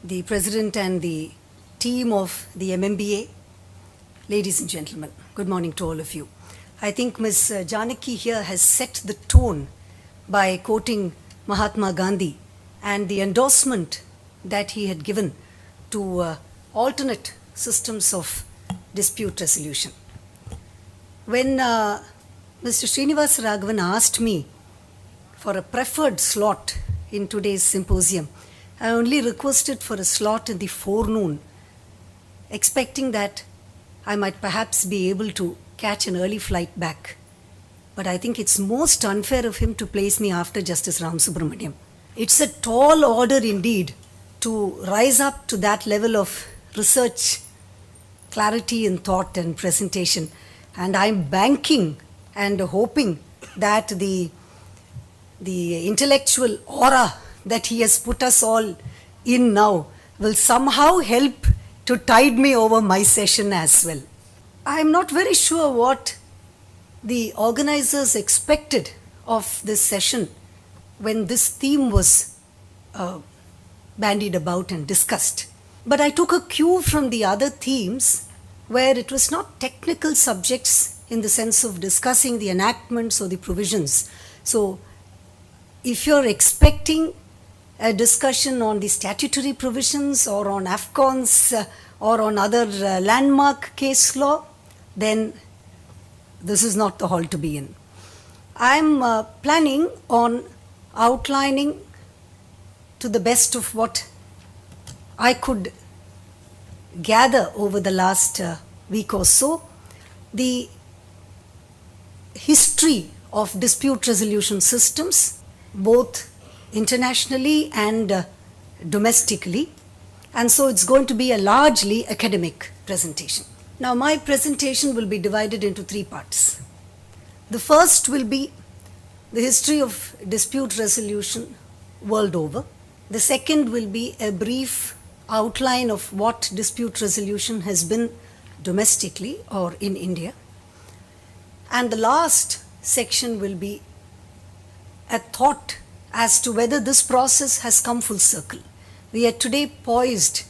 the President and the team of the MMBA, ladies and gentlemen, good morning to all of you. I think Ms. Janaki here has set the tone by quoting Mahatma Gandhi and the endorsement that he had given to alternate systems of dispute resolution. When Mr. Srinivas Raghavan asked me for a preferred slot in today's symposium, I only requested for a slot in the forenoon, expecting that I might perhaps be able to catch an early flight back. But I think it's most unfair of him to place me after Justice Ram Subramaniam. It's a tall order indeed to rise up to that level of research, clarity in thought and presentation. And I'm banking and hoping that the intellectual aura that he has put us all in now will somehow help to tide me over my session as well. I'm not very sure what the organizers expected of this session when this theme was bandied about and discussed. But I took a cue from the other themes where it was not technical subjects in the sense of discussing the enactments or the provisions. So if you're expecting a discussion on the statutory provisions or on AFCONs or on other landmark case law, then this is not the hall to be in. I'm planning on outlining to the best of what I could gather over the last week or so the history of dispute resolution systems, both internationally and domestically, and so it's going to be a largely academic presentation. Now my presentation will be divided into three parts. The first will be the history of dispute resolution world over. The second will be a brief outline of what dispute resolution has been domestically or in India. And the last section will be a thought as to whether this process has come full circle. We are today poised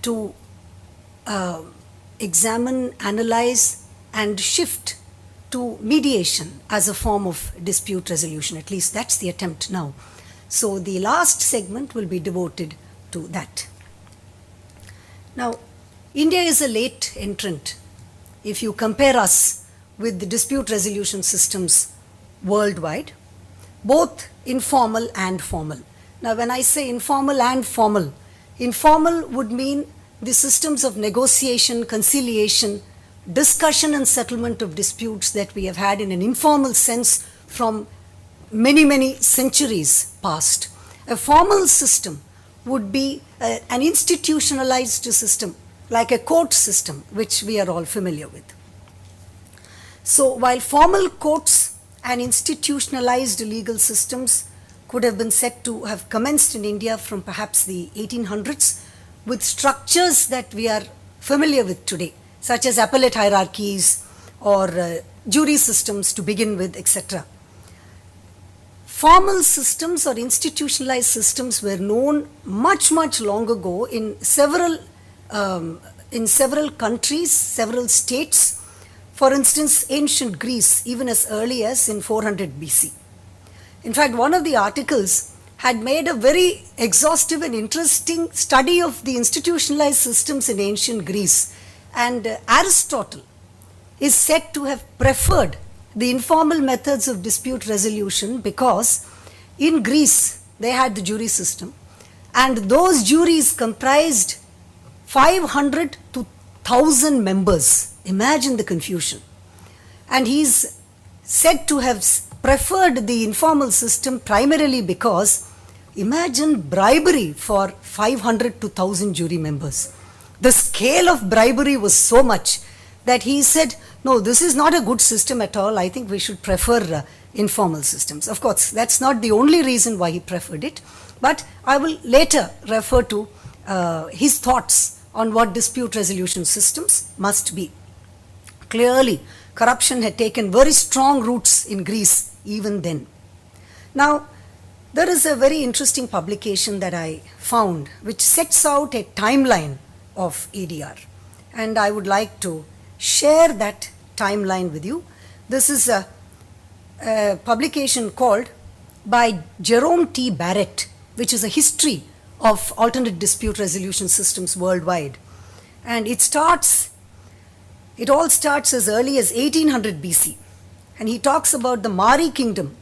to examine, analyze, and shift to mediation as a form of dispute resolution. At least that's the attempt now. So the last segment will be devoted to that. Now, India is a late entrant if you compare us with the dispute resolution systems worldwide, both informal and formal. Now, when I say informal and formal, informal would mean the systems of negotiation, conciliation, discussion and settlement of disputes that we have had in an informal sense from many, many centuries past. A formal system would be an institutionalized system, like a court system, which we are all familiar with. So, while formal courts and institutionalized legal systems could have been said to have commenced in India from perhaps the 1800s with structures that we are familiar with today, such as appellate hierarchies or jury systems to begin with, etc. Formal systems or institutionalized systems were known much, much long ago in several countries, several states. For instance, ancient Greece, even as early as in 400 BC. In fact, one of the articles had made a very exhaustive and interesting study of the institutionalized systems in ancient Greece. And Aristotle is said to have preferred the informal methods of dispute resolution because in Greece they had the jury system, and those juries comprised 500 to 1,000 members. Imagine the confusion. And he's said to have preferred the informal system primarily because imagine bribery for 500 to 1,000 jury members. The scale of bribery was so much that he said, no, this is not a good system at all. I think we should prefer informal systems. Of course, that's not the only reason why he preferred it, but I will later refer to his thoughts on what dispute resolution systems must be. Clearly, corruption had taken very strong roots in Greece even then. Now, There is a very interesting publication that I found which sets out a timeline of ADR, and I would like to share that timeline with you. This is a publication called by Jerome T. Barrett, which is a history of alternate dispute resolution systems worldwide. And it all starts as early as 1800 BC. And he talks about the Mari kingdom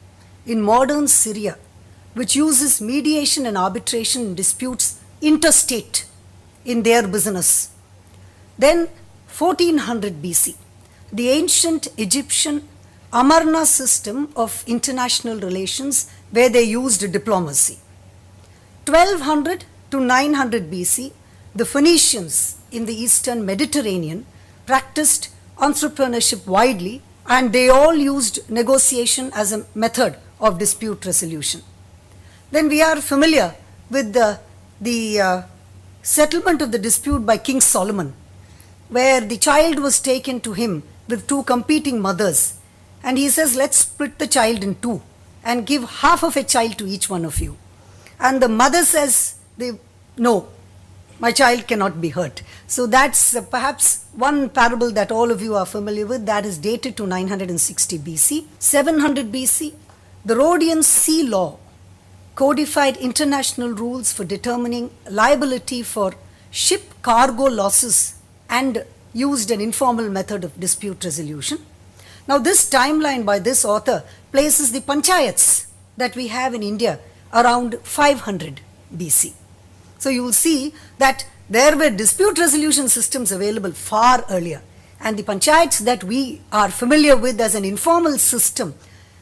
in modern Syria, which uses mediation and arbitration in disputes interstate in their business. Then 1400 BC, the ancient Egyptian Amarna system of international relations where they used diplomacy. 1200 to 900 BC, the Phoenicians in the eastern Mediterranean practiced entrepreneurship widely, and they all used negotiation as a method of dispute resolution. Then we are familiar with the settlement of the dispute by King Solomon, where the child was taken to him with two competing mothers, and he says, let's split the child in two and give half of a child to each one of you. And the mother says, no, my child cannot be hurt. So that's perhaps one parable that all of you are familiar with, that is dated to 960 BC. 700 BC, the Rhodian Sea Law codified international rules for determining liability for ship cargo losses and used an informal method of dispute resolution. Now this timeline by this author places the panchayats that we have in India around 500 BC. So you will see that there were dispute resolution systems available far earlier, and the panchayats that we are familiar with as an informal system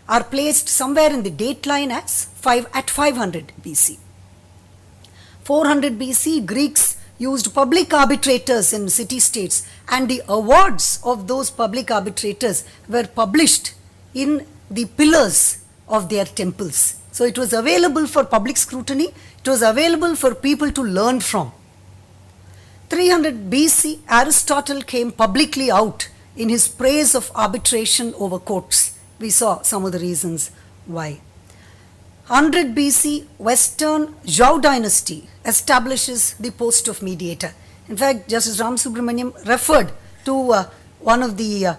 are placed somewhere in the date line as at 500 BC. 400 BC, Greeks used public arbitrators in city-states, and the awards of those public arbitrators were published in the pillars of their temples. So it was available for public scrutiny, it was available for people to learn from. 300 BC, Aristotle came publicly out in his praise of arbitration over courts. We saw some of the reasons why. 100 BC, Western Zhou dynasty establishes the post of mediator. In fact, Justice Ram Subramaniam referred to one of the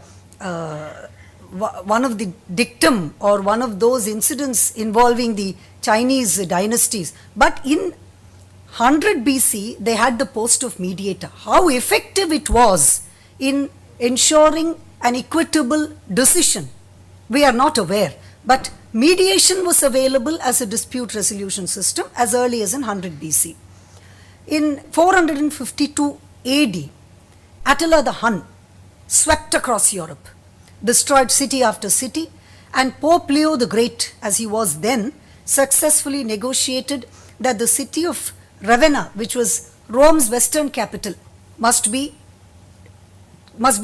dictum or one of those incidents involving the Chinese dynasties. But in 100 BC, they had the post of mediator. How effective it was in ensuring an equitable decision, we are not aware. But mediation was available as a dispute resolution system as early as in 100 BC. In 452 AD, Attila the Hun swept across Europe, destroyed city after city, and Pope Leo the Great, as he was then, successfully negotiated that the city of Ravenna, which was Rome's western capital, must be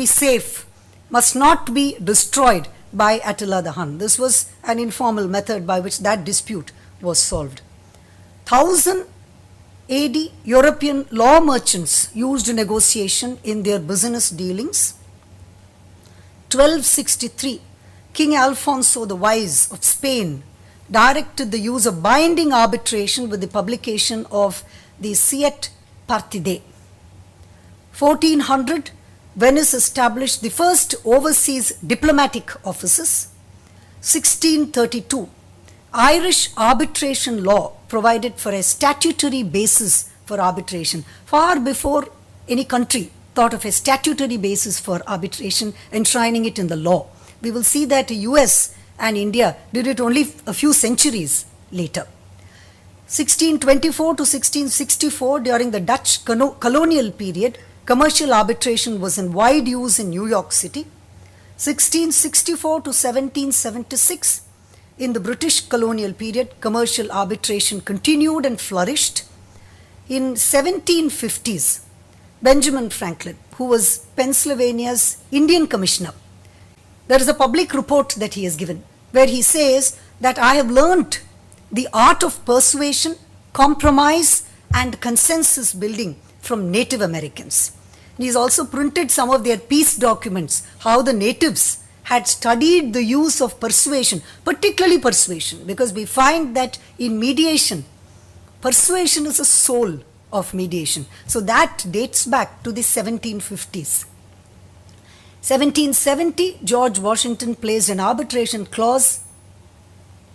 safe, must not be destroyed by Attila the Hun. This was an informal method by which that dispute was solved. 1000 AD, European law merchants used negotiation in their business dealings. 1263, King Alfonso the Wise of Spain directed the use of binding arbitration with the publication of the Siet Partide. 1400, Venice established the first overseas diplomatic offices. 1632, Irish arbitration law provided for a statutory basis for arbitration, far before any country thought of a statutory basis for arbitration, enshrining it in the law. We will see that the US and India did it only a few centuries later. 1624 to 1664, during the Dutch colonial period, commercial arbitration was in wide use in New York City. 1664 to 1776, in the British colonial period, commercial arbitration continued and flourished. In 1750s, Benjamin Franklin, who was Pennsylvania's Indian commissioner, there is a public report that he has given where he says that I have learnt the art of persuasion, compromise, and consensus building from Native Americans. He has also printed some of their peace documents, how the natives had studied the use of persuasion, particularly persuasion, because we find that in mediation, persuasion is the soul of mediation. So that dates back to the 1750s. 1770, George Washington placed an arbitration clause,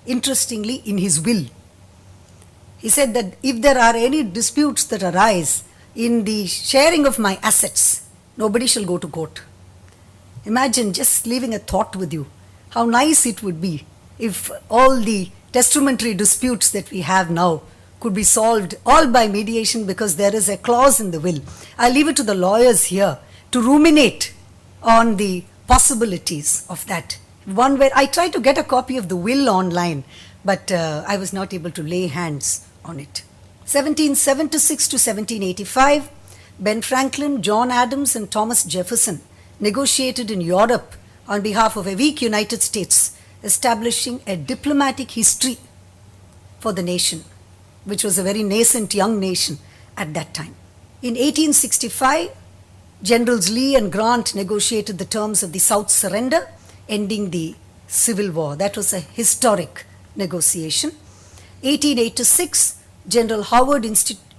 interestingly, in his will. He said that if there are any disputes that arise in the sharing of my assets, nobody shall go to court. Imagine, just leaving a thought with you, how nice it would be if all the testamentary disputes that we have now could be solved all by mediation, because there is a clause in the will. I leave it to the lawyers here to ruminate on the possibilities of that. One where I tried to get a copy of the will online, but I was not able to lay hands on it. 1776 to 1785, Ben Franklin, John Adams, and Thomas Jefferson negotiated in Europe on behalf of a weak United States, establishing a diplomatic history for the nation, which was a very nascent young nation at that time. In 1865, Generals Lee and Grant negotiated the terms of the South surrender, ending the Civil War. That was a historic negotiation. 1886, General Howard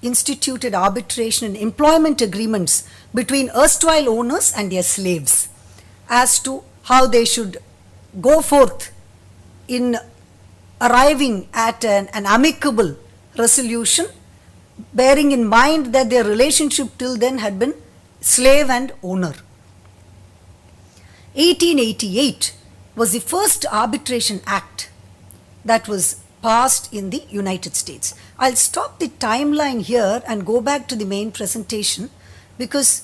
instituted arbitration and employment agreements between erstwhile owners and their slaves as to how they should go forth in arriving at an amicable resolution, bearing in mind that their relationship till then had been slave and owner. 1888 was the first arbitration act that was passed in the United States. I'll stop the timeline here and go back to the main presentation, because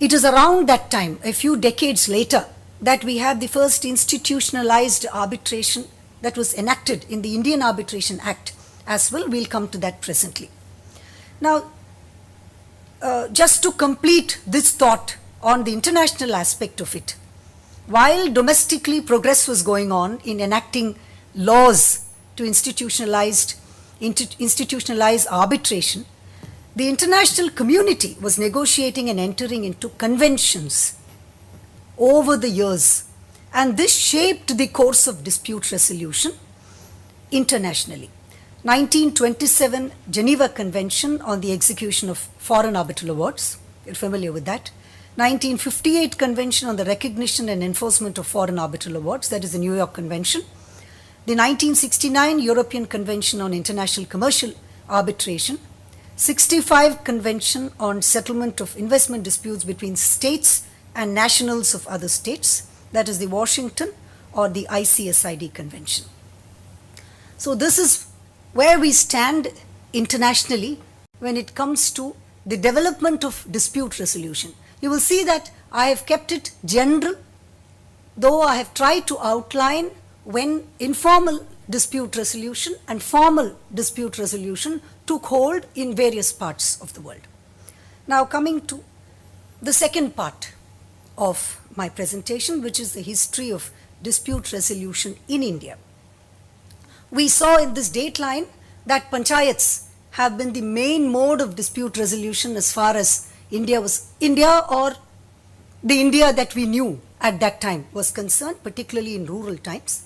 it is around that time, a few decades later, that we have the first institutionalized arbitration that was enacted in the Indian Arbitration Act as well. We'll come to that presently. Now, just to complete this thought on the international aspect of it, while domestically progress was going on in enacting laws to institutionalize arbitration, the international community was negotiating and entering into conventions over the years, and this shaped the course of dispute resolution internationally. 1927 Geneva Convention on the Execution of Foreign Arbitral Awards, you're familiar with that. 1958 Convention on the Recognition and Enforcement of Foreign Arbitral Awards, that is the New York Convention. The 1969 European Convention on International Commercial Arbitration. 65 Convention on Settlement of Investment Disputes between States and Nationals of other states, that is the Washington or the ICSID Convention. So this is where we stand internationally when it comes to the development of dispute resolution. You will see that I have kept it general, though I have tried to outline when informal dispute resolution and formal dispute resolution took hold in various parts of the world. Now coming to the second part of my presentation, which is the history of dispute resolution in India. We saw in this dateline that panchayats have been the main mode of dispute resolution as far as India or the India that we knew at that time was concerned, particularly in rural times.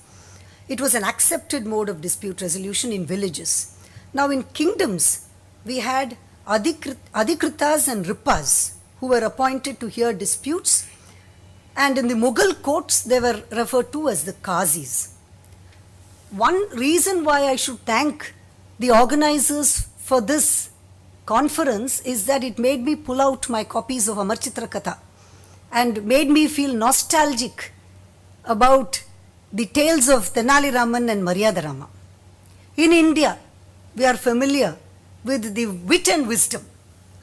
It was an accepted mode of dispute resolution in villages. Now in kingdoms, we had adhikritas and ripas who were appointed to hear disputes, and in the Mughal courts they were referred to as the qazis. One reason why I should thank the organizers for this conference is that it made me pull out my copies of Amarchitra Katha and made me feel nostalgic about the tales of Tenali Raman and Maryada Rama. In India, we are familiar with the wit and wisdom.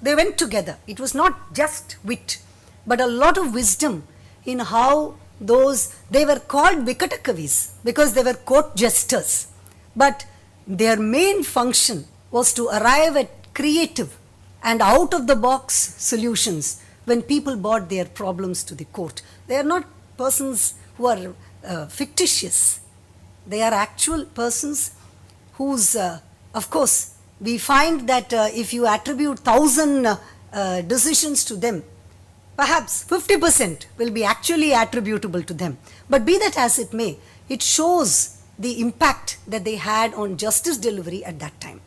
They went together. It was not just wit, but a lot of wisdom in how they were called Vikatakavis because they were court jesters. But their main function was to arrive at creative and out-of-the-box solutions when people brought their problems to the court. They are not persons who are fictitious. They are actual persons whose, of course, we find that if you attribute 1,000 decisions to them, perhaps 50% will be actually attributable to them. But be that as it may, it shows the impact that they had on justice delivery at that time.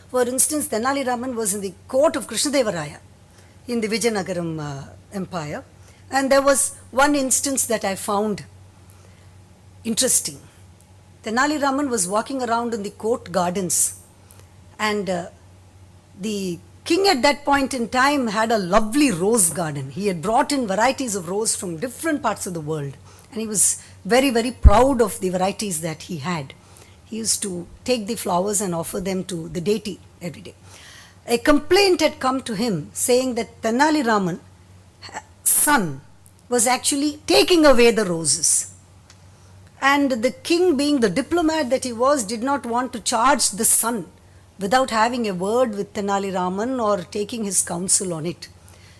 For instance, Tenali Raman was in the court of Krishnadevaraya in the Vijayanagaram Empire, and there was one instance that I found interesting. Tenali Raman was walking around in the court gardens, and the king at that point in time had a lovely rose garden. He had brought in varieties of rose from different parts of the world, and he was very, very proud of the varieties that he had. He used to take the flowers and offer them to the deity every day. A complaint had come to him saying that Tenali Raman's son was actually taking away the roses. And the king, being the diplomat that he was, did not want to charge the son without having a word with Tenali Raman or taking his counsel on it.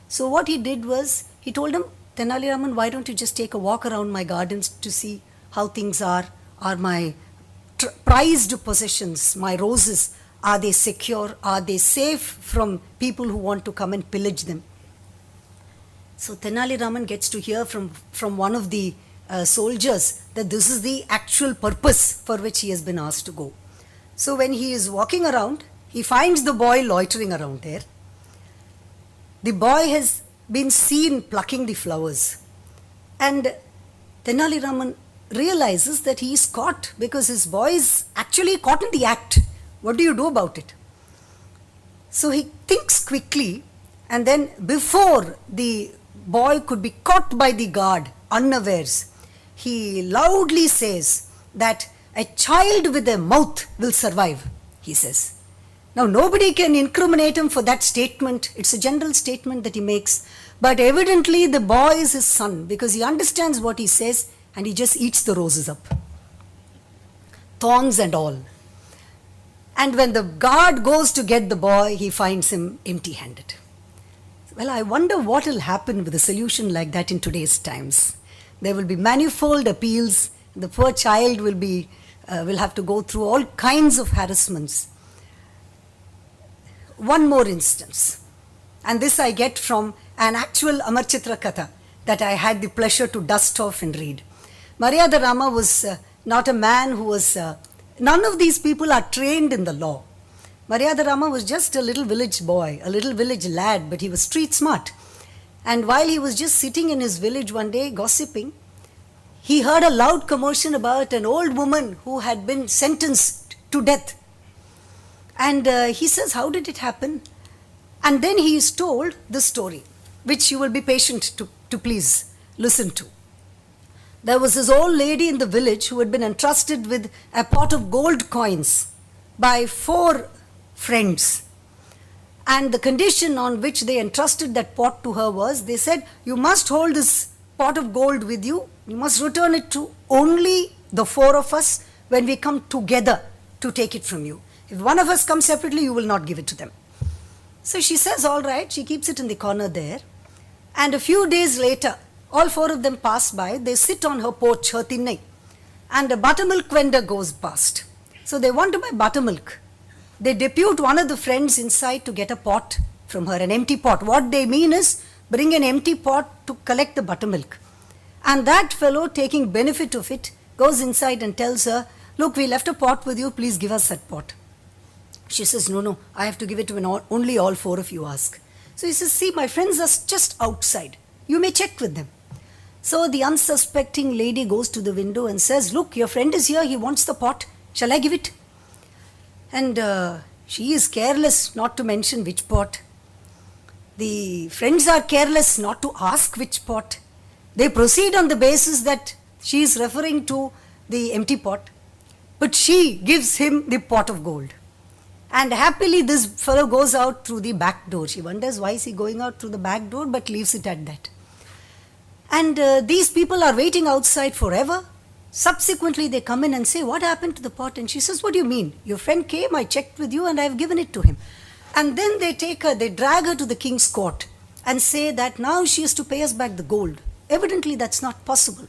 So what he did was, he told him, Tenali Raman, why don't you just take a walk around my gardens to see how things are my prized possessions, my roses, are they secure, are they safe from people who want to come and pillage them? So Tenali Raman gets to hear from one of the soldiers that this is the actual purpose for which he has been asked to go. So when he is walking around, he finds the boy loitering around there. The boy has been seen plucking the flowers, and Tenali Raman realizes that he is caught because his boy is actually caught in the act. What do you do about it? So he thinks quickly, and then before the boy could be caught by the guard unawares, he loudly says that a child with a mouth will survive, he says. Now nobody can incriminate him for that statement. It's a general statement that he makes. But evidently the boy is his son, because he understands what he says and he just eats the roses up. Thorns and all. And when the guard goes to get the boy, he finds him empty-handed. Well, I wonder what will happen with a solution like that in today's times. There will be manifold appeals. The poor child will have to go through all kinds of harassments. One more instance, and this I get from an actual Amarchitra Katha that I had the pleasure to dust off and read. Maryada Rama was not a man who was, none of these people are trained in the law. Maryada Rama was just a little village boy, a little village lad, but he was street smart. And while he was just sitting in his village one day gossiping, he heard a loud commotion about an old woman who had been sentenced to death. And he says, how did it happen? And then he is told the story, which you will be patient to please listen to. There was this old lady in the village who had been entrusted with a pot of gold coins by 4 friends. And the condition on which they entrusted that pot to her was, they said, you must hold this pot of gold with you. You must return it to only the 4 of us when we come together to take it from you. If one of us comes separately, you will not give it to them. So she says, all right, she keeps it in the corner there. And a few days later, all 4 of them pass by. They sit on her porch, her thinnai, and a buttermilk vendor goes past. So they want to buy buttermilk. They depute one of the friends inside to get a pot from her, an empty pot. What they mean is, bring an empty pot to collect the buttermilk. And that fellow, taking benefit of it, goes inside and tells her, look, we left a pot with you, please give us that pot. She says, no, I have to give it to only all 4 of you ask. So he says, see, my friends are just outside. You may check with them. So the unsuspecting lady goes to the window and says, look, your friend is here, he wants the pot. Shall I give it? And she is careless not to mention which pot. The friends are careless not to ask which pot. They proceed on the basis that she is referring to the empty pot. But she gives him the pot of gold. And happily this fellow goes out through the back door. She wonders why is he going out through the back door, but leaves it at that. And these people are waiting outside forever. Subsequently they come in and say, what happened to the pot? And she says, what do you mean? Your friend came, I checked with you and I have given it to him. And then they take her, they drag her to the king's court and say that now she is to pay us back the gold. Evidently that's not possible.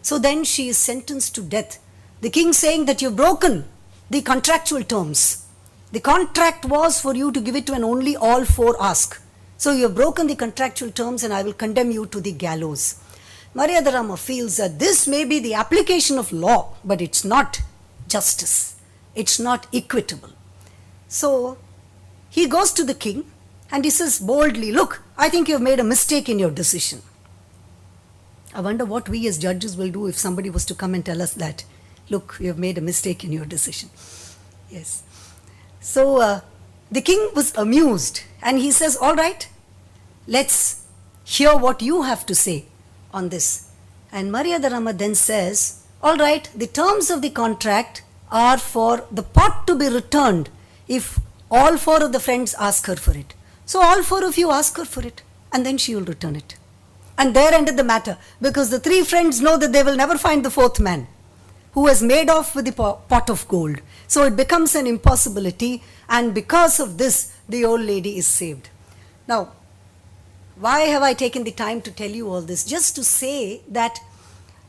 So then she is sentenced to death. The king saying that you've broken the contractual terms. The contract was for you to give it to an only all 4 ask. So you have broken the contractual terms and I will condemn you to the gallows. Maryadharama feels that this may be the application of law, but it's not justice. It's not equitable. So he goes to the king and he says boldly, look, I think you have made a mistake in your decision. I wonder what we as judges will do if somebody was to come and tell us that, look, you have made a mistake in your decision. Yes. So the king was amused and he says, all right, let's hear what you have to say on this. And Maryadharama then says, all right, the terms of the contract are for the pot to be returned if all four of the friends ask her for it. So all four of you ask her for it and then she will return it. And there ended the matter, because the three friends know that they will never find the fourth man who has made off with the pot of gold. So it becomes an impossibility, and because of this, the old lady is saved. Now, why have I taken the time to tell you all this? Just to say that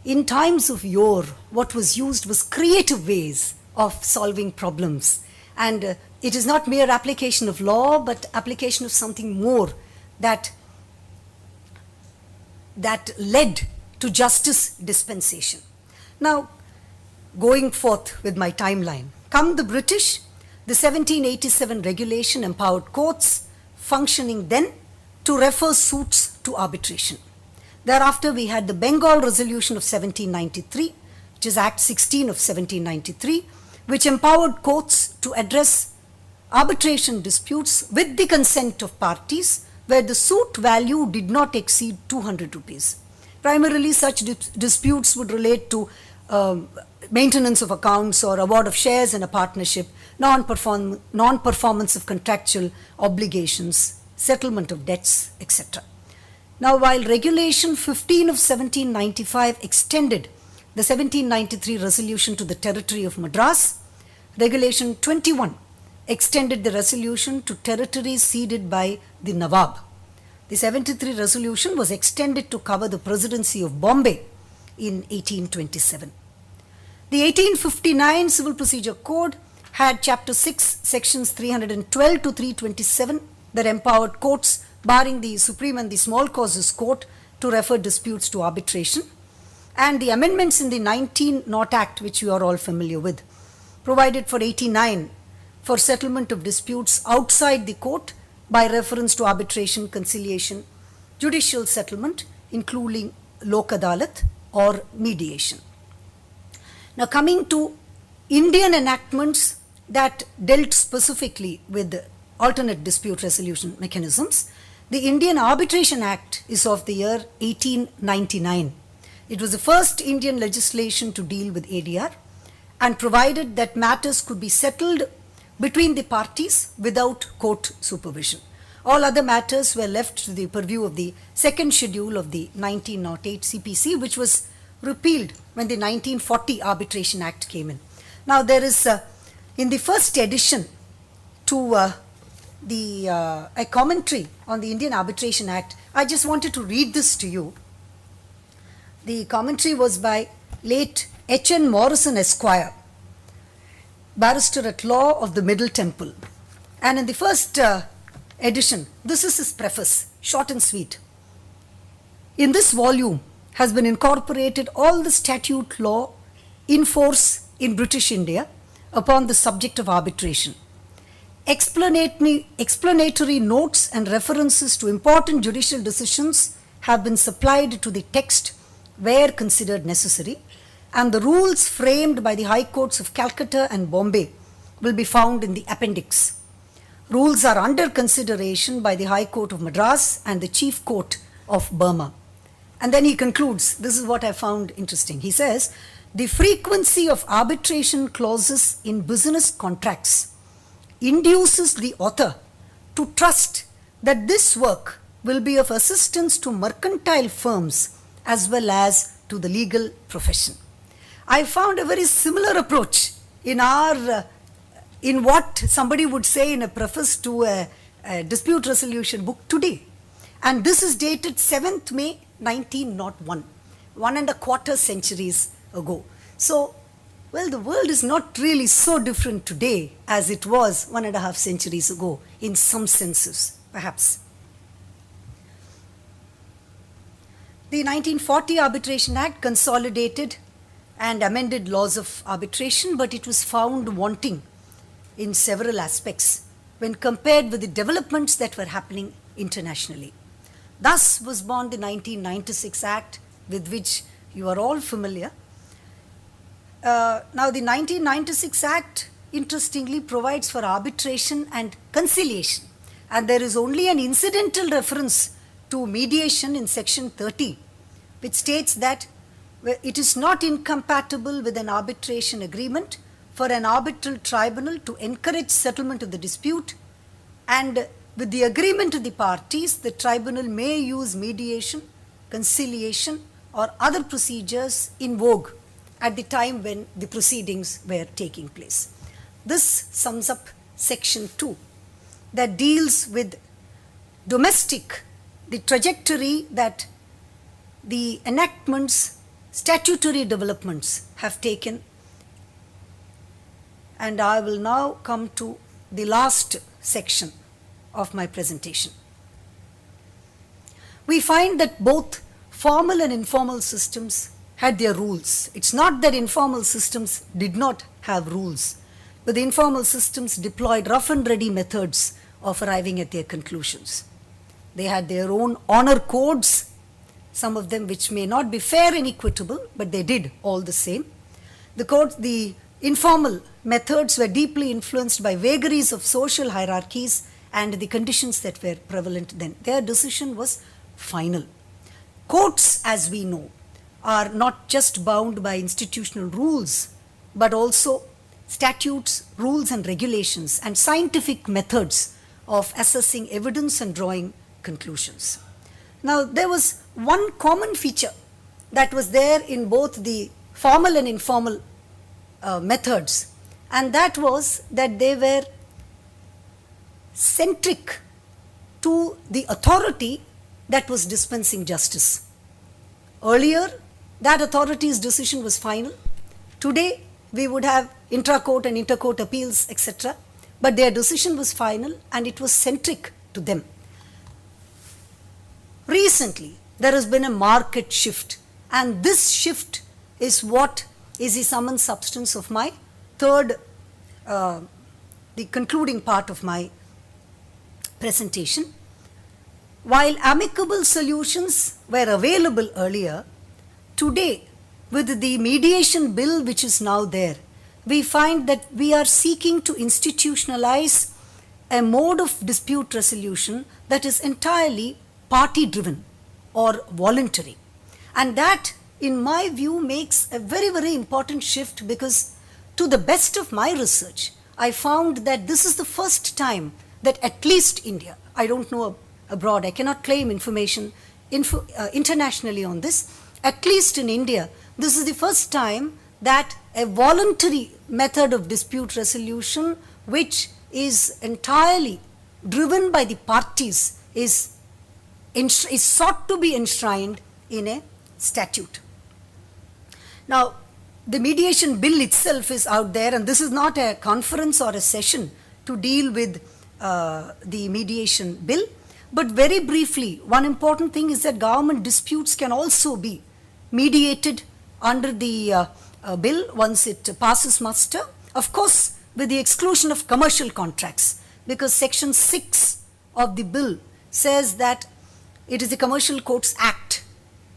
in times of yore, what was used was creative ways of solving problems. And it is not mere application of law, but application of something more that led to justice dispensation. Now, going forth with my timeline. Come the British, the 1787 regulation empowered courts, functioning then to refer suits to arbitration. Thereafter, we had the Bengal Resolution of 1793, which is Act 16 of 1793, which empowered courts to address arbitration disputes with the consent of parties where the suit value did not exceed 200 rupees. Primarily, such disputes would relate to maintenance of accounts or award of shares in a partnership, non-performance of contractual obligations, settlement of debts, etc. Now, while Regulation 15 of 1795 extended the 1793 resolution to the territory of Madras, Regulation 21 extended the resolution to territories ceded by the Nawab. The 73 resolution was extended to cover the presidency of Bombay in 1827. The 1859 Civil Procedure Code had Chapter 6, Sections 312 to 327 that empowered courts barring the Supreme and the Small Causes Court to refer disputes to arbitration. And the amendments in the 19 Not Act, which you are all familiar with, provided for 89 for settlement of disputes outside the court by reference to arbitration, conciliation, judicial settlement, including Lok Adalat or mediation. Now, coming to Indian enactments that dealt specifically with alternate dispute resolution mechanisms, the Indian Arbitration Act is of the year 1899. It was the first Indian legislation to deal with ADR and provided that matters could be settled between the parties without court supervision. All other matters were left to the purview of the second schedule of the 1908 CPC, which was repealed when the 1940 Arbitration Act came in. Now, there is in the first edition to a commentary on the Indian Arbitration Act. I just wanted to read this to you. The commentary was by late H.N. Morrison Esquire, barrister at law of the Middle Temple. And in the first edition, this is his preface, short and sweet. In this volume has been incorporated all the statute law in force in British India upon the subject of arbitration. Explanatory notes and references to important judicial decisions have been supplied to the text where considered necessary, and the rules framed by the High Courts of Calcutta and Bombay will be found in the appendix. Rules are under consideration by the High Court of Madras and the Chief Court of Burma. And then he concludes, this is what I found interesting. He says, the frequency of arbitration clauses in business contracts induces the author to trust that this work will be of assistance to mercantile firms as well as to the legal profession. I found a very similar approach in what somebody would say in a preface to a dispute resolution book today. And this is dated 7th May 1901, 1.25 centuries ago. So, well, the world is not really so different today as it was 1.5 centuries ago in some senses, perhaps. The 1940 Arbitration Act consolidated and amended laws of arbitration, but it was found wanting in several aspects when compared with the developments that were happening internationally. Thus was born the 1996 Act, with which you are all familiar. Now, the 1996 Act, interestingly, provides for arbitration and conciliation, and there is only an incidental reference to mediation in section 30, which states that it is not incompatible with an arbitration agreement for an arbitral tribunal to encourage settlement of the dispute, and with the agreement of the parties, the tribunal may use mediation, conciliation, or other procedures in vogue at the time when the proceedings were taking place. This sums up section 2 that deals with domestic, the trajectory that the enactments, statutory developments have taken. And I will now come to the last section of my presentation. We find that both formal and informal systems had their rules. It's not that informal systems did not have rules, but the informal systems deployed rough and ready methods of arriving at their conclusions. They had their own honor codes, some of them which may not be fair and equitable, but they did all the same. The informal methods were deeply influenced by vagaries of social hierarchies and the conditions that were prevalent then. Their decision was final. Courts, as we know, are not just bound by institutional rules, but also statutes, rules and regulations, and scientific methods of assessing evidence and drawing conclusions. Now, there was one common feature that was there in both the formal and informal methods, and that was that they were centric to the authority that was dispensing justice. Earlier, that authority's decision was final. Today, we would have intra-court and inter-court appeals, etc. But their decision was final and it was centric to them. Recently, there has been a market shift, and this shift is what is the sum and substance of my third, the concluding part of my presentation. While amicable solutions were available earlier, today, with the mediation bill which is now there, we find that we are seeking to institutionalize a mode of dispute resolution that is entirely party-driven or voluntary. And that, in my view, makes a very, very important shift, because to the best of my research, I found that this is the first time that at least India, I don't know abroad, I cannot claim information internationally on this, at least in India, this is the first time that a voluntary method of dispute resolution, which is entirely driven by the parties, is sought to be enshrined in a statute. Now, the mediation bill itself is out there, and this is not a conference or a session to deal with the mediation bill. But very briefly, one important thing is that government disputes can also be mediated under the bill once it passes muster, of course with the exclusion of commercial contracts, because section 6 of the bill says that it is the Commercial Courts Act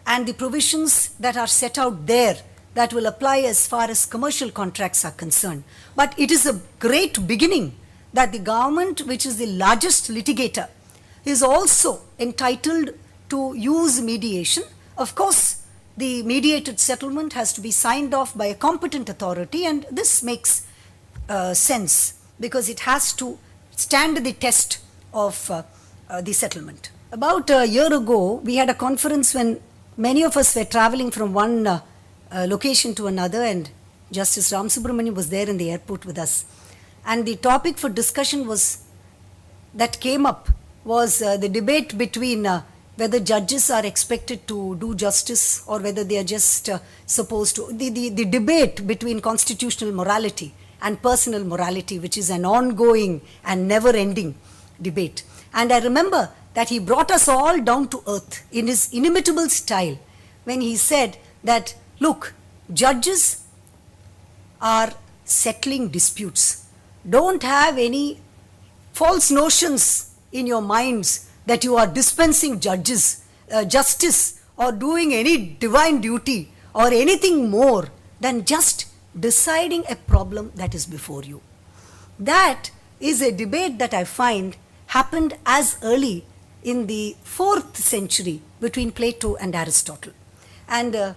and the provisions that are set out there that will apply as far as commercial contracts are concerned. But it is a great beginning that the government, which is the largest litigator, is also entitled to use mediation. Of course, the mediated settlement has to be signed off by a competent authority, and this makes sense because it has to stand the test of the settlement. About a year ago, we had a conference when many of us were traveling from one location to another, and Justice Ram Subramanian was there in the airport with us. And the topic for discussion that came up was the debate between whether judges are expected to do justice or whether they are just supposed to, the debate between constitutional morality and personal morality, which is an ongoing and never-ending debate. And I remember that he brought us all down to earth in his inimitable style when he said that, look, judges are settling disputes. Don't have any false notions in your minds that you are dispensing justice or doing any divine duty or anything more than just deciding a problem that is before you. That is a debate that I find happened as early in the 4th century between Plato and Aristotle. And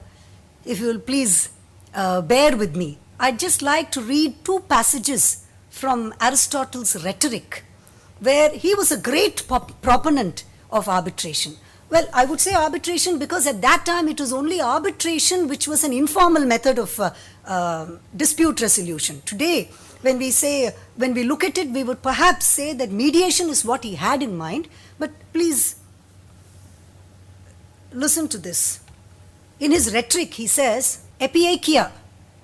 if you will please bear with me, I'd just like to read 2 passages from Aristotle's Rhetoric, where he was a great proponent of arbitration. Well, I would say arbitration because at that time it was only arbitration which was an informal method of dispute resolution. Today, when we look at it, we would perhaps say that mediation is what he had in mind, but please listen to this. In his Rhetoric, he says, epiakia,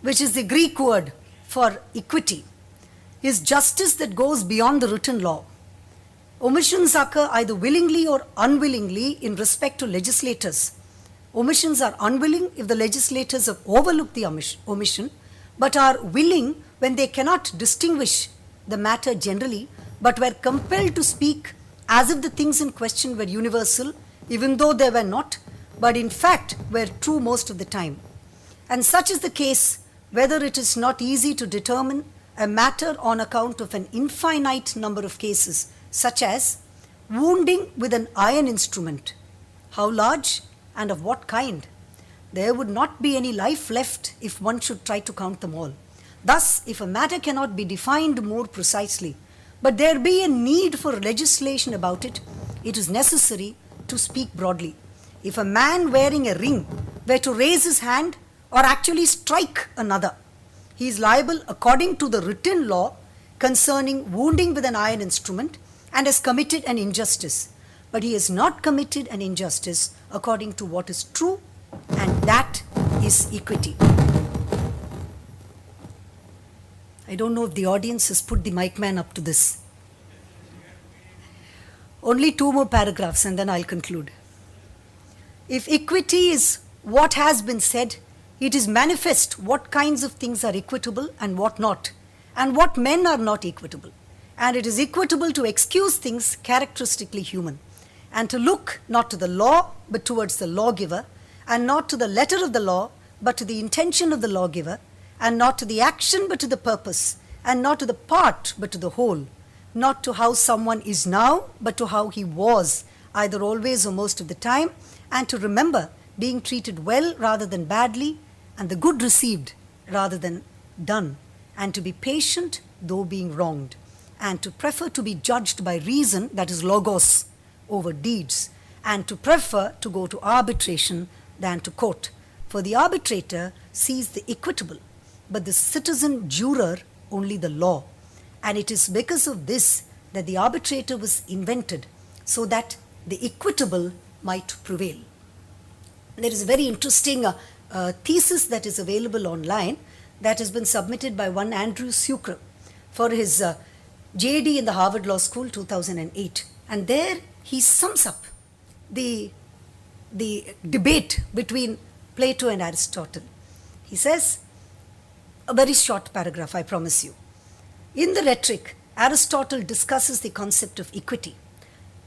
which is the Greek word for equity, is justice that goes beyond the written law. Omissions occur either willingly or unwillingly in respect to legislators. Omissions are unwilling if the legislators have overlooked the omission, but are willing when they cannot distinguish the matter generally, but were compelled to speak as if the things in question were universal, even though they were not, but in fact were true most of the time. And such is the case whether it is not easy to determine a matter on account of an infinite number of cases, such as wounding with an iron instrument. How large and of what kind? There would not be any life left if one should try to count them all. Thus, if a matter cannot be defined more precisely, but there be a need for legislation about it, it is necessary to speak broadly. If a man wearing a ring were to raise his hand or actually strike another, he is liable according to the written law concerning wounding with an iron instrument and has committed an injustice. But he has not committed an injustice according to what is true, and that is equity. I don't know if the audience has put the mic man up to this. Only 2 more paragraphs and then I'll conclude. If equity is what has been said, it is manifest what kinds of things are equitable and what not, and what men are not equitable. And it is equitable to excuse things characteristically human, and to look not to the law but towards the lawgiver, and not to the letter of the law but to the intention of the lawgiver, and not to the action but to the purpose, and not to the part but to the whole, not to how someone is now but to how he was, either always or most of the time, and to remember being treated well rather than badly, and the good received rather than done, and to be patient though being wronged, and to prefer to be judged by reason, that is logos, over deeds, and to prefer to go to arbitration than to court. For the arbitrator sees the equitable, but the citizen juror only the law. And it is because of this that the arbitrator was invented, so that the equitable might prevail. There is a very interesting thesis that is available online that has been submitted by one Andrew Sucre for his JD in the Harvard Law School 2008. And there he sums up the debate between Plato and Aristotle. He says, a very short paragraph, I promise you. In the Rhetoric, Aristotle discusses the concept of equity.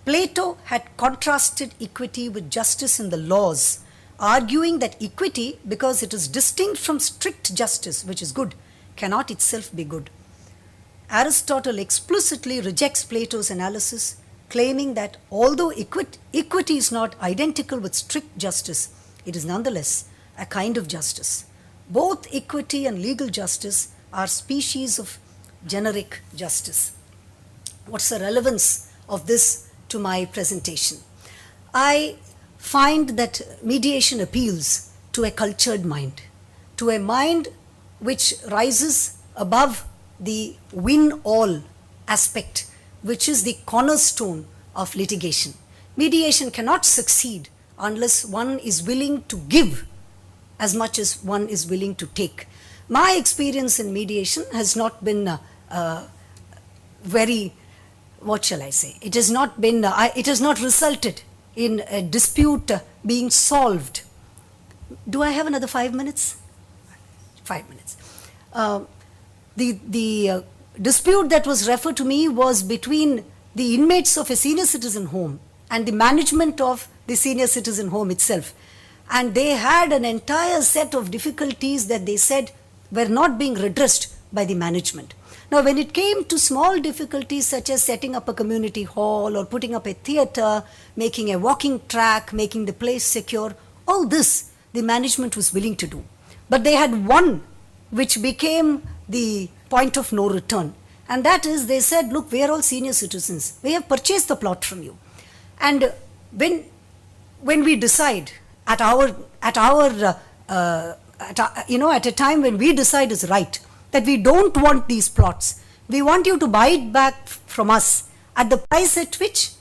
Plato had contrasted equity with justice in the laws, arguing that equity, because it is distinct from strict justice, which is good, cannot itself be good. Aristotle explicitly rejects Plato's analysis, claiming that although equity is not identical with strict justice, it is nonetheless a kind of justice. Both equity and legal justice are species of generic justice. What's the relevance of this to my presentation? I find that mediation appeals to a cultured mind, to a mind which rises above the win-all aspect, which is the cornerstone of litigation. Mediation cannot succeed unless one is willing to give as much as one is willing to take. My experience in mediation has not been very what shall I say? It has not been, it has not resulted in a dispute being solved. Do I have another 5 minutes? 5 minutes. The dispute that was referred to me was between the inmates of a senior citizen home and the management of the senior citizen home itself. And they had an entire set of difficulties that they said were not being redressed by the management. Now, when it came to small difficulties such as setting up a community hall or putting up a theatre, making a walking track, making the place secure, all this the management was willing to do. But they had one which became the point of no return. And that is, they said, look, we are all senior citizens. We have purchased the plot from you. And when we decide at a time when we decide is right, that we don't want these plots, we want you to buy it back from us at the price at which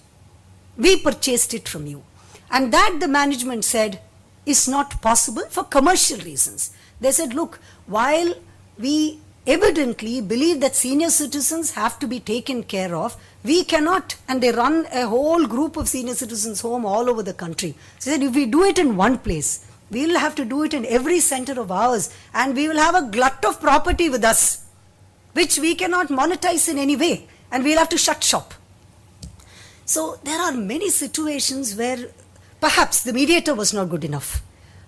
we purchased it from you. And that, the management said, is not possible for commercial reasons. They said, look, while we evidently believe that senior citizens have to be taken care of, we cannot, and they run a whole group of senior citizens home all over the country. So they said, if we do it in one place, we will have to do it in every center of ours, and we will have a glut of property with us, which we cannot monetize in any way, and we'll have to shut shop. So there are many situations where perhaps the mediator was not good enough.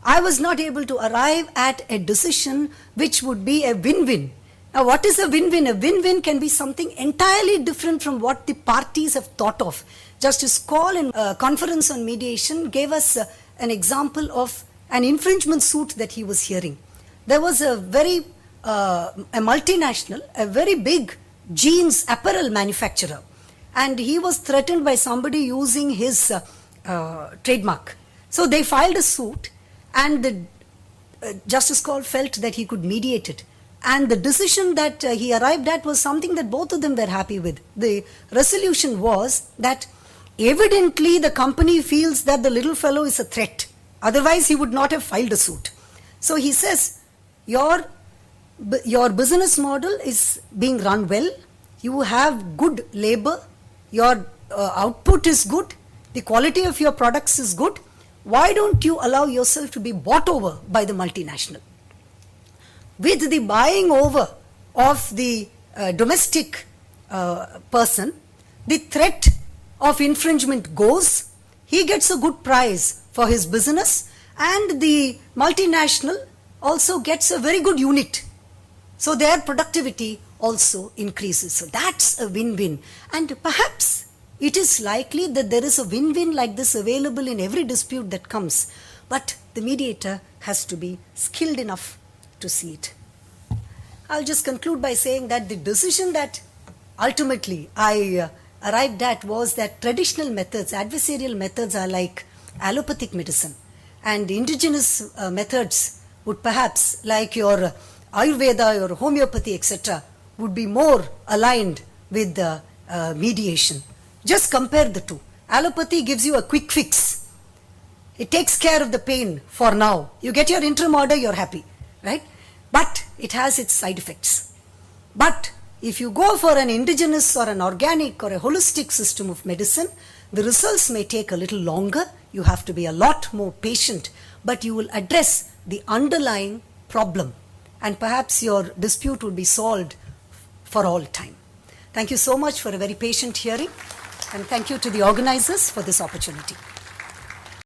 I was not able to arrive at a decision which would be a win-win. Now, what is a win-win? A win-win can be something entirely different from what the parties have thought of. Justice Call in a conference on mediation gave us an example of an infringement suit that he was hearing. There was a multinational, a very big jeans apparel manufacturer, and he was threatened by somebody using his trademark. So they filed a suit, and the Justice Call felt that he could mediate it. And the decision that he arrived at was something that both of them were happy with. The resolution was that evidently the company feels that the little fellow is a threat. Otherwise, he would not have filed a suit. So he says, your business model is being run well. You have good labor. Your output is good. The quality of your products is good. Why don't you allow yourself to be bought over by the multinational? With the buying over of the domestic person, the threat of infringement goes. He gets a good price for his business, and the multinational also gets a very good unit. So their productivity also increases. So that's a win-win. And perhaps it is likely that there is a win-win like this available in every dispute that comes. But the mediator has to be skilled enough to see it. I'll just conclude by saying that the decision that ultimately I arrived at was that traditional methods, adversarial methods, are like allopathic medicine, and indigenous methods would perhaps, like your Ayurveda, your homeopathy, etc., would be more aligned with the mediation. Just compare the two. Allopathy gives you a quick fix. It takes care of the pain for now. You get your interim order, you're happy, right? But it has its side effects. But if you go for an indigenous or an organic or a holistic system of medicine, the results may take a little longer. You have to be a lot more patient, but you will address the underlying problem, and perhaps your dispute will be solved for all time. Thank you so much for a very patient hearing, and thank you to the organizers for this opportunity.